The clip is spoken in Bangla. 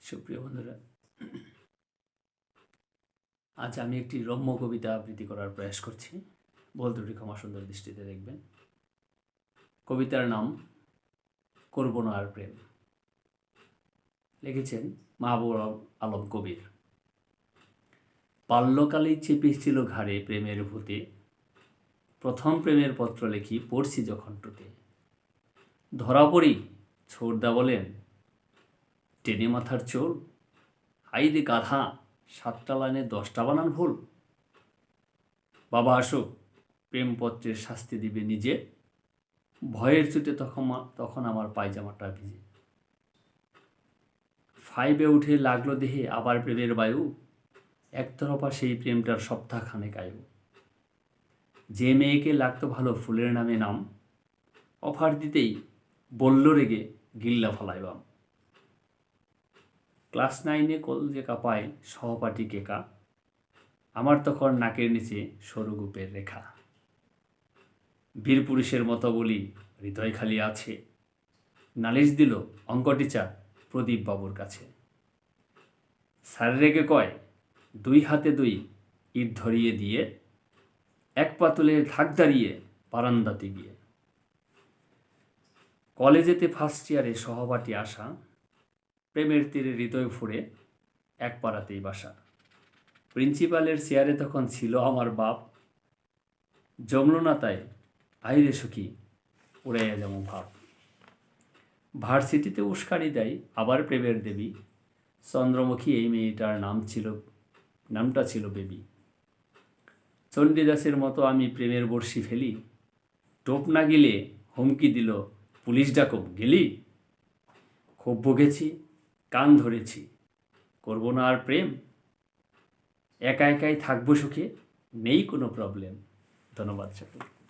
সুপ্রিয় বন্ধুরা, আজ আমি একটি রম্য কবিতা আবৃত্তি করার প্রয়াস করছি। ভুল ত্রুটি ক্ষমা সুন্দর দৃষ্টিতে দেখবেন। কবিতার নাম করব না আর প্রেম। লিখেছেন মাহবুব আলম কবির। বাল্যকালেই চেপেছিল ঘাড়ে প্রেমের ভূতে, প্রথম প্রেমের পত্র লিখি পড়ছি যখন টুতে। ধরা পড়ি ছোড়দা বলেন, টেনে মাথার চোল, হাই রে গাধা, 7টা লাইনে 10টা বানান ভুল। বাবা আসুক, প্রেমপত্রের শাস্তি দিবে নিজে, ভয়ের চোটে তখন আমার পায়জামাটা ভিজে। 5-এ উঠে লাগলো দেহে আবার প্রেমের বায়ু, একতরফা সেই প্রেমটার সপ্তাহখানেক আয়ু। যে মেয়েকে লাগতো ভালো ফুলের নামে নাম, অফার দিতেই বলল রেগে গিল্লা ফালাইবাম। ক্লাস 9-এ কলজে কাঁপায় সহপাঠী কেকা, আমার তখন নাকের নিচে সরু গুপের রেখা। বীর পুরুষের মতো বলি হৃদয় খালি আছে, নালিশ দিল অঙ্ক টিচার প্রদীপ বাবুর কাছে। স্যার রেগে কয়, 2 হাতে 2 ইট ধরিয়ে দিয়ে, এক পাতুলে ঢাক দাঁড়িয়ে বারান্দাতে গিয়ে। কলেজেতে ফার্স্ট ইয়ারে সহপাঠী আসা, প্রেমের তীরে হৃদয় ফুঁড়ে এক পাড়াতেই বাসা। প্রিন্সিপালের চেয়ারে তখন ছিল আমার বাপ, জমল না তাই আইরে সুখী উড়াইয়া যেমন ভাব। ভার্সিটিতে উস্কানি দেয় আবার প্রেমের দেবী, চন্দ্রমুখী এই মেয়েটার নামটা ছিল বেবি। চণ্ডীদাসের মতো আমি প্রেমের বর্ষি ফেলি, টোপ না গেলে হুমকি দিল পুলিশ ডাকো গেলি। খুব ভুগেছি, কান ধরেছি, করব না আর প্রেম, একা একাই থাকবো সুখে, নেই কোনো প্রবলেম। ধন্যবাদ সকলকে।